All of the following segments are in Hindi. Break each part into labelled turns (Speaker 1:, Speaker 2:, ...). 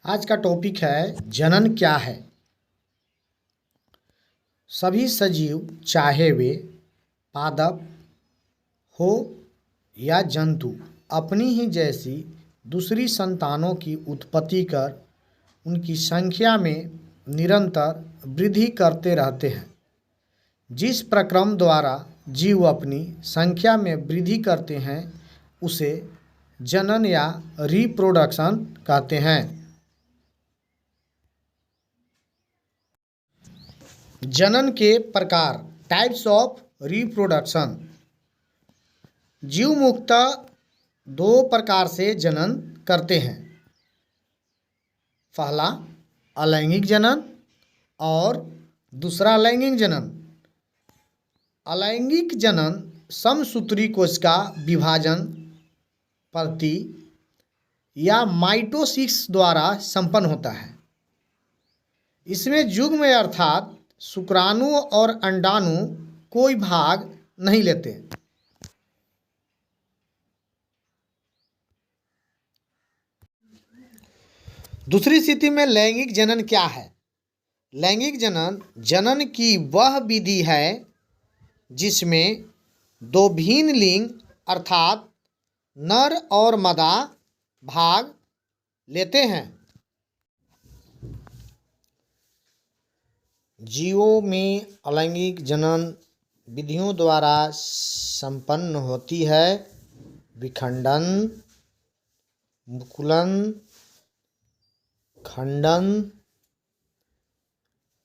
Speaker 1: आज का टॉपिक है जनन क्या है। सभी सजीव चाहे वे पादप हो या जंतु अपनी ही जैसी दूसरी संतानों की उत्पत्ति कर उनकी संख्या में निरंतर वृद्धि करते रहते हैं। जिस प्रक्रम द्वारा जीव अपनी संख्या में वृद्धि करते हैं उसे जनन या रिप्रोडक्शन कहते हैं। जनन के प्रकार, टाइप्स ऑफ रिप्रोडक्शन। जीव मुख्यतः दो प्रकार से जनन करते हैं। पहला अलैंगिक जनन और दूसरा लैंगिक जनन। अलैंगिक जनन समसूत्री कोशिका विभाजन प्रति या माइटोसिस द्वारा संपन्न होता है। इसमें युग्म अर्थात शुक्राणु और अंडाणु कोई भाग नहीं लेते। दूसरी स्थिति में लैंगिक जनन क्या है? लैंगिक जनन जनन की वह विधि है जिसमें दो भिन्न लिंग अर्थात नर और मादा भाग लेते हैं। जीवों में अलैंगिक जनन विधियों द्वारा संपन्न होती है। विखंडन, मुकुलन, खंडन,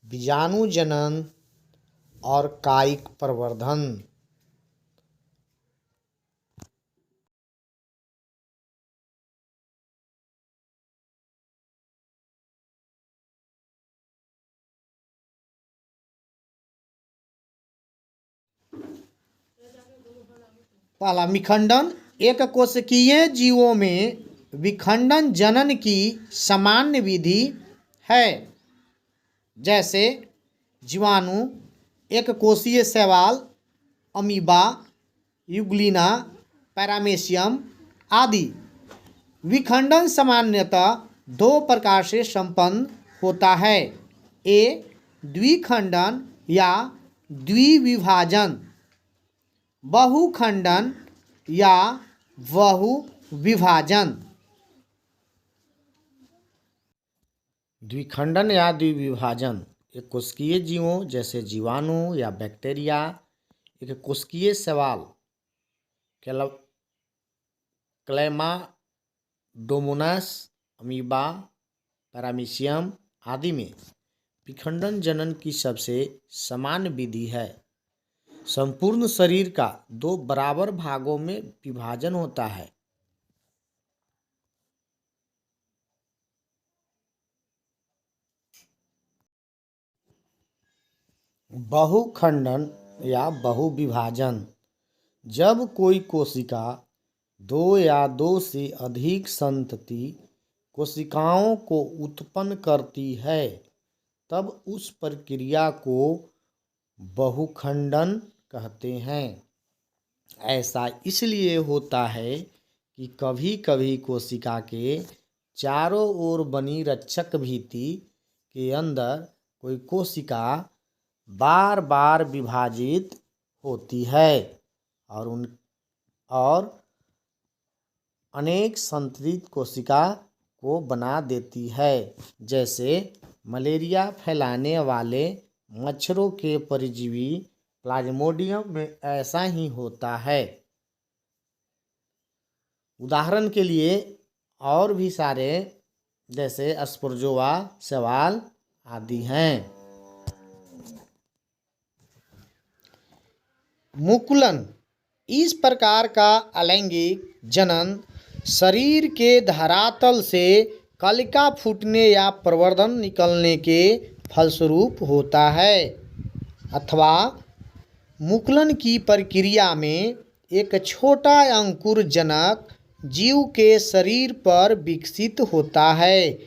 Speaker 1: बीजाणु जनन और कायिक प्रवर्धन। पहला विखंडन। एक कोशिकीय जीवों में विखंडन जनन की सामान्य विधि है। जैसे जीवाणु, एक कोशीय शैवाल, अमीबा, यूग्लिना, पैरामेशियम आदि। विखंडन सामान्यतः दो प्रकार से संपन्न होता है। ए द्विखंडन या द्विविभाजन, बहुखंडन या बहुविभाजन। द्विखंडन या द्विविभाजन एक कोशिकीय जीवों जैसे जीवाणु या बैक्टीरिया, एक कोशिकीय शैवाल क्लैमाडोमोनास, अमीबा, पैरामीशियम आदि में विखंडन जनन की सबसे सामान्य विधि है। संपूर्ण शरीर का दो बराबर भागों में विभाजन होता है। बहुखंडन या बहुविभाजन, जब कोई कोशिका दो या दो से अधिक संतति कोशिकाओं को उत्पन्न करती है तब उस प्रक्रिया को बहुखंडन कहते हैं। ऐसा इसलिए होता है कि कभी कभी कोशिका के चारों ओर बनी रक्षक भित्ति के अंदर कोई कोशिका बार बार विभाजित होती है और अनेक संततित कोशिका को बना देती है। जैसे मलेरिया फैलाने वाले मच्छरों के परजीवी प्लाज्मोडियम में ऐसा ही होता है। उदाहरण के लिए और भी सारे जैसे स्पोर्जोआ, शैवाल आदि हैं। मुकुलन, इस प्रकार का अलैंगिक जनन शरीर के धरातल से कलिका फूटने या प्रवर्धन निकलने के फलस्वरूप होता है अथवा मुकुलन की प्रक्रिया में एक छोटा अंकुर जनक जीव के शरीर पर विकसित होता है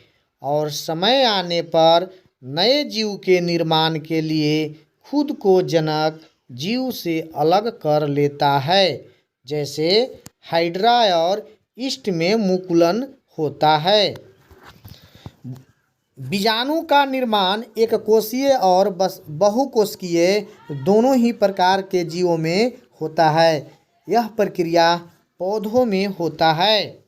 Speaker 1: और समय आने पर नए जीव के निर्माण के लिए खुद को जनक जीव से अलग कर लेता है। जैसे हाइड्रा और ईस्ट में मुकुलन होता है। बीजाणु का निर्माण एक कोषीय और बहुकोशिकीय दोनों ही प्रकार के जीवों में होता है। यह प्रक्रिया पौधों में होता है।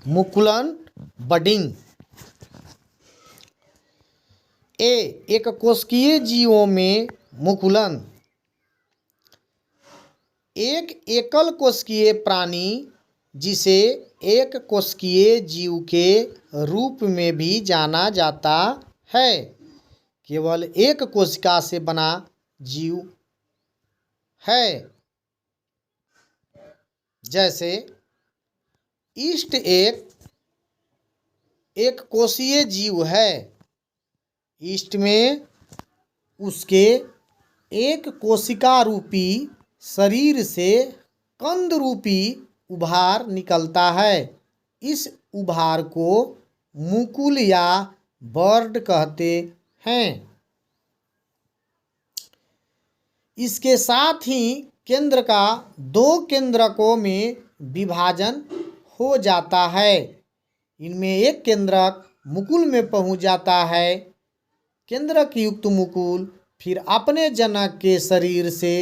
Speaker 1: मुकुलन बडिंग। एक कोशिकीय जीवों में मुकुलन। एक एकल कोशिकीय प्राणी, जिसे एक कोशिकीय जीव के रूप में भी जाना जाता है, केवल एक कोशिका से बना जीव है। जैसे यीस्ट एक कोशीय जीव है। यीस्ट में उसके एक कोशिका रूपी शरीर से कंद रूपी उभार निकलता है। इस उभार को मुकुल या बर्ड कहते हैं। इसके साथ ही केंद्र का दो केंद्रकों में विभाजन हो जाता है। इनमें एक केंद्रक मुकुल में पहुंच जाता है। केंद्रक युक्त मुकुल फिर अपने जनक के शरीर से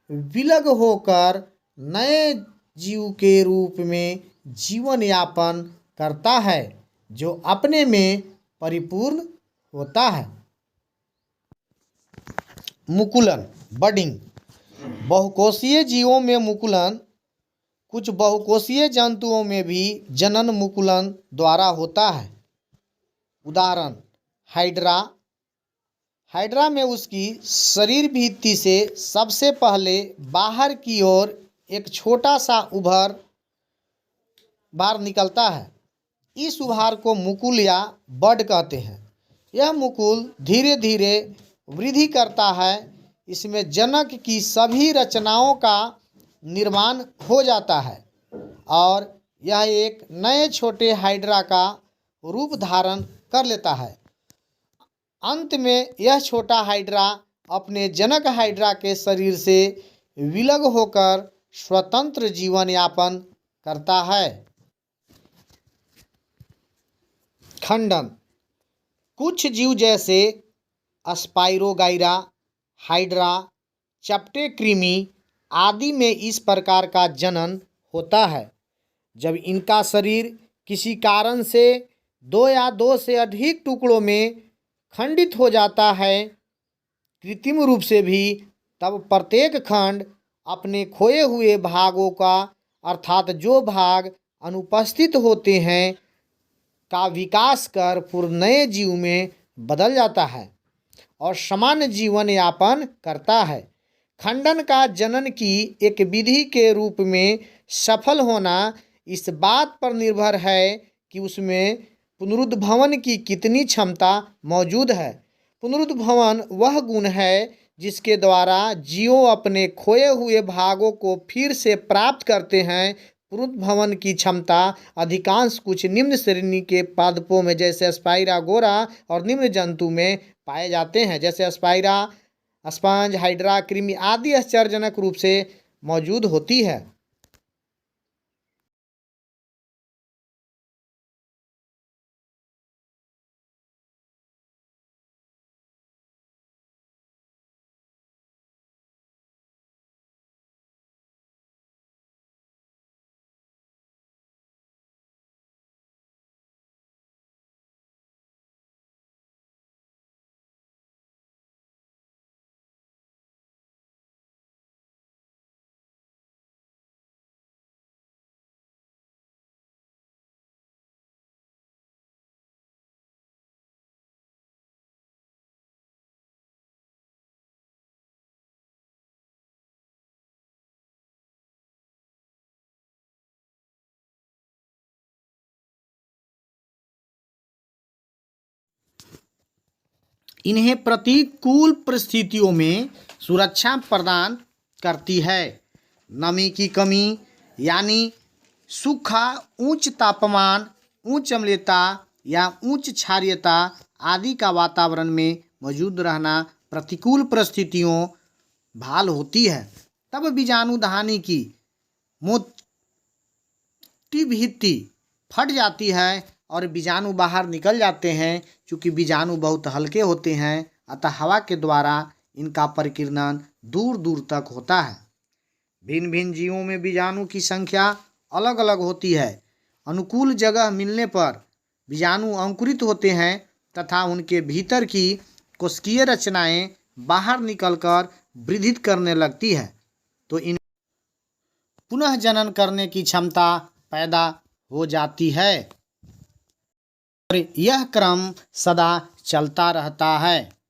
Speaker 1: विलग होकर नए जीव के रूप में जीवन यापन करता है, जो अपने में परिपूर्ण होता है। मुकुलन बडिंग। बहुकोशीय जीवों में मुकुलन। कुछ बहुकोशीय जंतुओं में भी जनन मुकुलन द्वारा होता है। उदाहरण हाइड्रा। हाइड्रा में उसकी शरीर भित्ति से सबसे पहले बाहर की ओर एक छोटा सा उभार निकलता है। इस उभार को मुकुल या बड कहते हैं। यह मुकुल धीरे धीरे वृद्धि करता है। इसमें जनक की सभी रचनाओं का निर्माण हो जाता है और यह एक नए छोटे हाइड्रा का रूप धारण कर लेता है। अंत में यह छोटा हाइड्रा अपने जनक हाइड्रा के शरीर से विलग होकर स्वतंत्र जीवन यापन करता है। खंडन। कुछ जीव जैसे स्पाइरोगाइरा, हाइड्रा, चपटे कृमि आदि में इस प्रकार का जनन होता है। जब इनका शरीर किसी कारण से दो या दो से अधिक टुकड़ों में खंडित हो जाता है, कृत्रिम रूप से भी, तब प्रत्येक खंड अपने खोए हुए भागों का अर्थात जो भाग अनुपस्थित होते हैं का विकास कर पूर्ण नए जीव में बदल जाता है और सामान्य जीवन यापन करता है। खंडन का जनन की एक विधि के रूप में सफल होना इस बात पर निर्भर है कि उसमें पुनरुद्भवन की कितनी क्षमता मौजूद है। पुनरुद्भवन वह गुण है जिसके द्वारा जीव अपने खोए हुए भागों को फिर से प्राप्त करते हैं। पुनरुद्भवन की क्षमता अधिकांश कुछ निम्न श्रेणी के पादपों में जैसे स्पाइरागोरा और निम्न जंतु में पाए जाते हैं, जैसे स्पाइरा, स्पंज, हाइड्रा, कृमि आदि आश्चर्यजनक रूप से मौजूद होती है। इन्हें प्रतिकूल परिस्थितियों में सुरक्षा प्रदान करती है। नमी की कमी यानी सूखा, उच्च तापमान, उच्च अम्लता या उच्च क्षारीयता आदि का वातावरण में मौजूद रहना प्रतिकूल परिस्थितियों भाल होती है, तब बीजाणुधानी की मोटी भित्ति फट जाती है और बीजाणु बाहर निकल जाते हैं। चूँकि बीजाणु बहुत हल्के होते हैं, अतः हवा के द्वारा इनका परिकीर्णन दूर दूर तक होता है। भिन्न भिन्न जीवों में बीजाणु की संख्या अलग अलग होती है। अनुकूल जगह मिलने पर बीजाणु अंकुरित होते हैं तथा उनके भीतर की कोशिकीय रचनाएं बाहर निकलकर वृद्धि करने लगती है, तो इन पुनः जनन करने की क्षमता पैदा हो जाती है और यह क्रम सदा चलता रहता है।